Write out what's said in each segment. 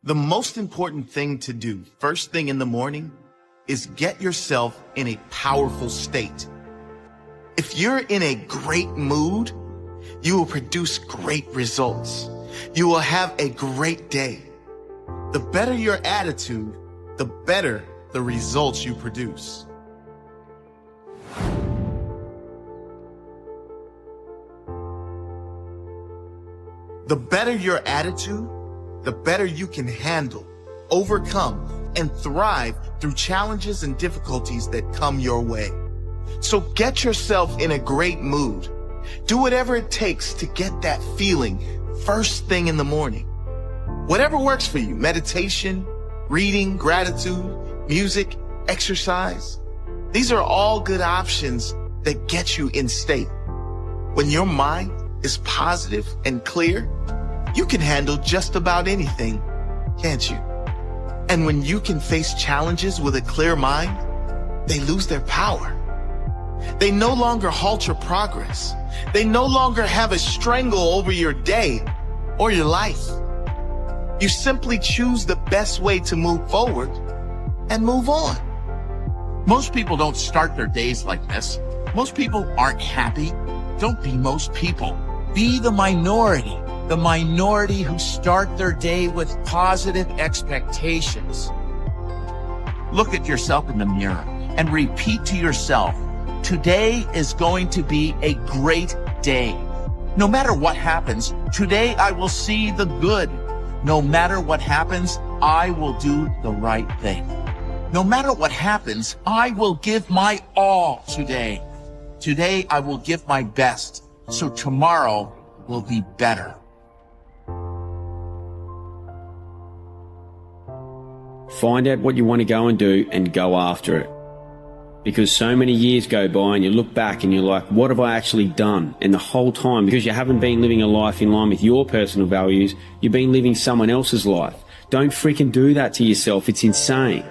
The most important thing to do first thing in the morning is get yourself in a powerful state. If you're in a great mood, you will produce great results. You will have a great day. The better your attitude, the better the results you produce. The better your attitude, the better you can handle, overcome, and thrive through challenges and difficulties that come your way. So get yourself in a great mood. Do whatever it takes to get that feeling first thing in the morning. Whatever works for you, meditation, reading, gratitude, music, exercise. These are all good options that get you in state. When your mind is positive and clear, you can handle just about anything, can't you? And when you can face challenges with a clear mind, they lose their power. They no longer halt your progress. They no longer have a strangle over your day or your life. You simply choose the best way to move forward and move on. Most people don't start their days like this. Most people aren't happy. Don't be most people. Be the minority who start their day with positive expectations. Look at yourself in the mirror and repeat to yourself, today is going to be a great day. No matter what happens, today I will see the good. No matter what happens, I will do the right thing. No matter what happens, I will give my all today. Today I will give my best, so tomorrow will be better. Find out what you want to go and do and go after it. Because so many years go by and you look back and you're like, what have I actually done? And the whole time, because you haven't been living a life in line with your personal values, you've been living someone else's life. Don't freaking do that to yourself. It's insane.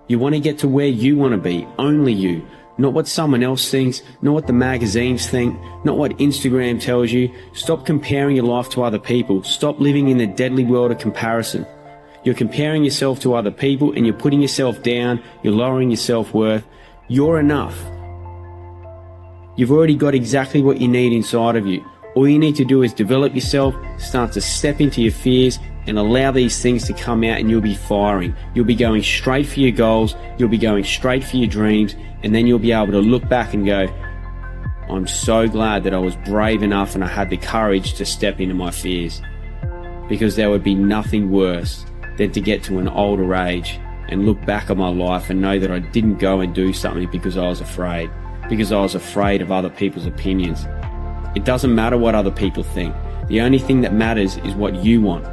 You want to get to where you want to be, only you. Not what someone else thinks, not what the magazines think, not what Instagram tells you. Stop comparing your life to other people. Stop living in the deadly world of comparison. You're comparing yourself to other people and you're putting yourself down, you're lowering your self-worth. You're enough. You've already got exactly what you need inside of you. All you need to do is develop yourself, start to step into your fears and allow these things to come out and you'll be firing. You'll be going straight for your goals, you'll be going straight for your dreams, and then you'll be able to look back and go, I'm so glad that I was brave enough and I had the courage to step into my fears. Because there would be nothing worse than to get to an older age and look back at my life and know that I didn't go and do something because I was afraid. Because I was afraid of other people's opinions. It doesn't matter what other people think. The only thing that matters is what you want.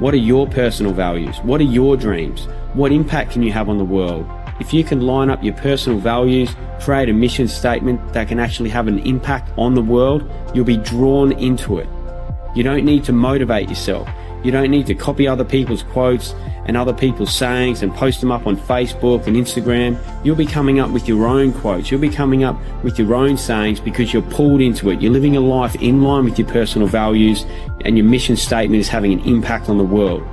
What are your personal values? What are your dreams? What impact can you have on the world? If you can line up your personal values, create a mission statement that can actually have an impact on the world, you'll be drawn into it. You don't need to motivate yourself. You don't need to copy other people's quotes and other people's sayings and post them up on Facebook and Instagram. You'll be coming up with your own quotes. You'll be coming up with your own sayings because you're pulled into it. You're living a life in line with your personal values and your mission statement is having an impact on the world.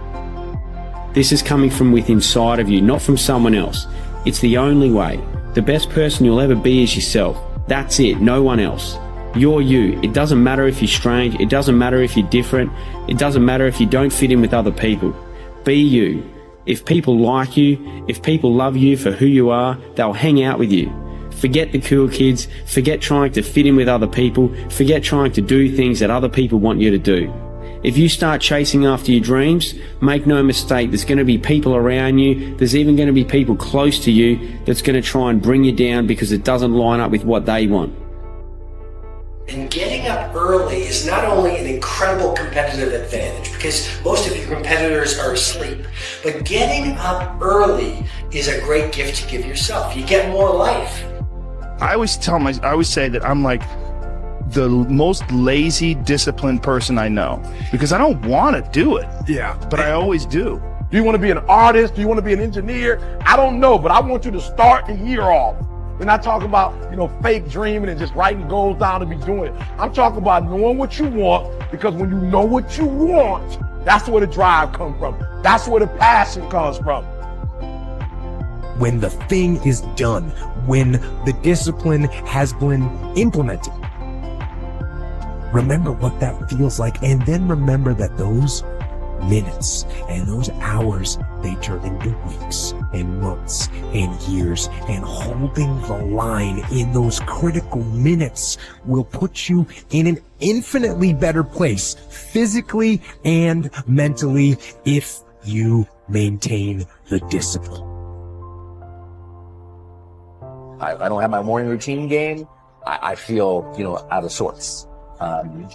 This is coming from within inside of you, not from someone else. It's the only way. The best person you'll ever be is yourself. That's it, no one else. You're you. It doesn't matter if you're strange. It doesn't matter if you're different. It doesn't matter if you don't fit in with other people. Be you. If people like you, if people love you for who you are, they'll hang out with you. Forget the cool kids. Forget trying to fit in with other people. Forget trying to do things that other people want you to do. If you start chasing after your dreams, make no mistake, there's going to be people around you. There's even going to be people close to you that's going to try and bring you down because it doesn't line up with what they want. And getting up early is not only an incredible competitive advantage because most of your competitors are asleep, but getting up early is a great gift to give yourself. You get more life. I always say that I'm like the most lazy, disciplined person I know because I don't want to do it. Yeah. But I always do. Do you want to be an artist? Do you want to be an engineer? I don't know, but I want you to start the year off. We're not talking about, fake dreaming and just writing goals down to be doing it. I'm talking about knowing what you want, because when you know what you want, That's where the drive comes from. That's where the passion comes from. When the thing is done, when the discipline has been implemented, remember what that feels like, and then remember that those minutes and those hours, they turn into weeks and months and years, and holding the line in those critical minutes will put you in an infinitely better place, physically and mentally, if you maintain the discipline. I don't have my morning routine game. I feel, out of sorts.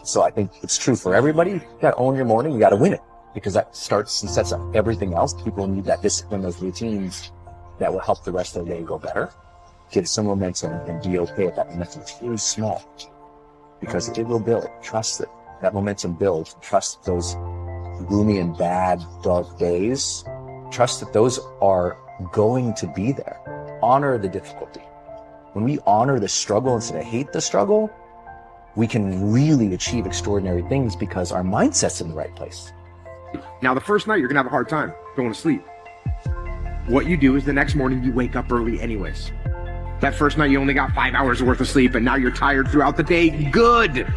So I think it's true for everybody. You got to own your morning. You got to win it, because that starts and sets up everything else. People need that discipline, those routines that will help the rest of the day go better. Get some momentum and be okay if that momentum is really small, because it will build. Trust it. That momentum builds. Trust those gloomy and bad, dark days. Trust that those are going to be there. Honor the difficulty. When we honor the struggle instead of hate the struggle, we can really achieve extraordinary things because our mindset's in the right place. Now, the first night, you're going to have a hard time going to sleep. What you do is the next morning, you wake up early anyways. That first night, you only got 5 hours worth of sleep, and now you're tired throughout the day. Good.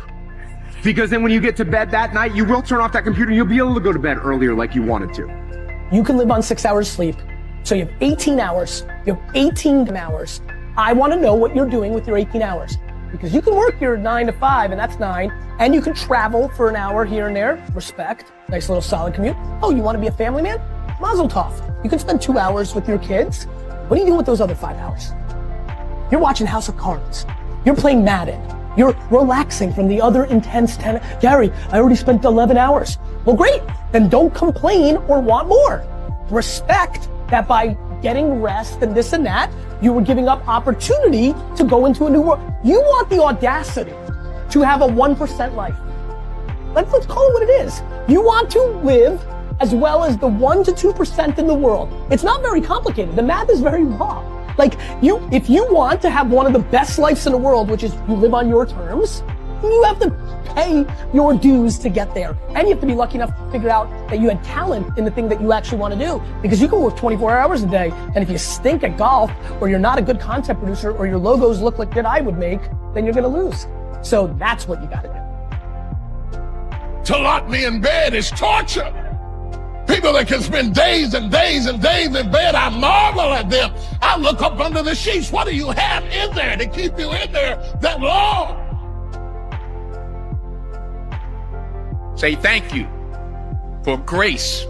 Because then when you get to bed that night, you will turn off that computer, and you'll be able to go to bed earlier like you wanted to. You can live on 6 hours sleep. So you have 18 hours. You have 18 hours. I want to know what you're doing with your 18 hours. Because you can work your 9 to 5, and that's 9, and you can travel for an hour here and there. Respect. Nice little solid commute. Oh, you want to be a family man? Mazel tov. You can spend 2 hours with your kids. What are you doing with those other 5 hours? You're watching House of Cards. You're playing Madden. You're relaxing from the other intense 10. Gary, I already spent 11 hours. Well, great. Then don't complain or want more. Respect that by getting rest and this and that, you were giving up opportunity to go into a new world. You want the audacity to have a 1% life. Let's call it what it is. You want to live as well as the 1 to 2% in the world. It's not very complicated. The math is very raw. If you want to have one of the best lives in the world, which is you live on your terms, you have to pay your dues to get there. And you have to be lucky enough to figure out that you had talent in the thing that you actually want to do. Because you can work 24 hours a day, and if you stink at golf, or you're not a good content producer, or your logos look like that I would make, then you're gonna lose. So that's what you gotta do. To lock me in bed is torture. People that can spend days and days and days in bed, I marvel at them. I look up under the sheets. What do you have in there to keep you in there that long? Say thank you for grace.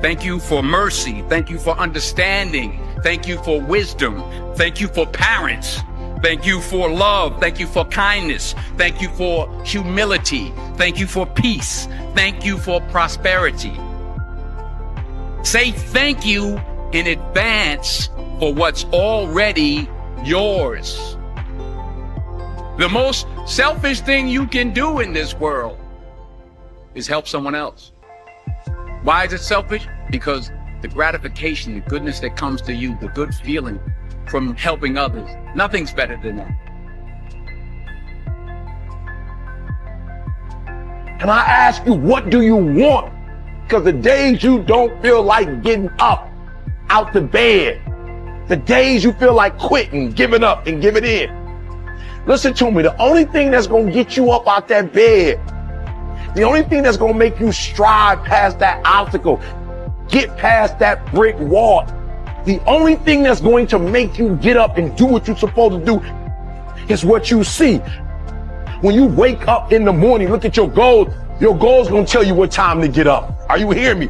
Thank you for mercy. Thank you for understanding. Thank you for wisdom. Thank you for parents. Thank you for love. Thank you for kindness. Thank you for humility. Thank you for peace. Thank you for prosperity. Say thank you in advance for what's already yours. The most selfish thing you can do in this world is help someone else. Why is it selfish? Because the gratification, the goodness that comes to you, the good feeling from helping others, nothing's better than that. Can I ask you, what do you want? Because the days you don't feel like getting up out the bed, the days you feel like quitting, giving up and giving in. Listen to me, the only thing that's gonna get you up out that bed, the only thing that's gonna make you strive past that obstacle, get past that brick wall, the only thing that's going to make you get up and do what you're supposed to do is what you see. When you wake up in the morning, look at your goals gonna tell you what time to get up. Are you hearing me?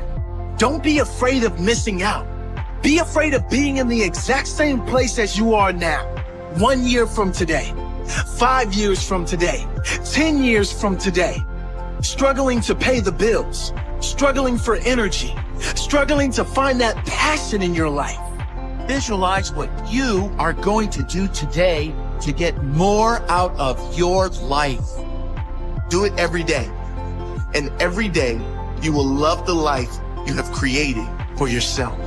Don't be afraid of missing out. Be afraid of being in the exact same place as you are now. 1 year from today, 5 years from today, 10 years from today. Struggling to pay the bills, struggling for energy, struggling to find that passion in your life. Visualize what you are going to do today to get more out of your life. Do it every day. And every day, you will love the life you have created for yourself.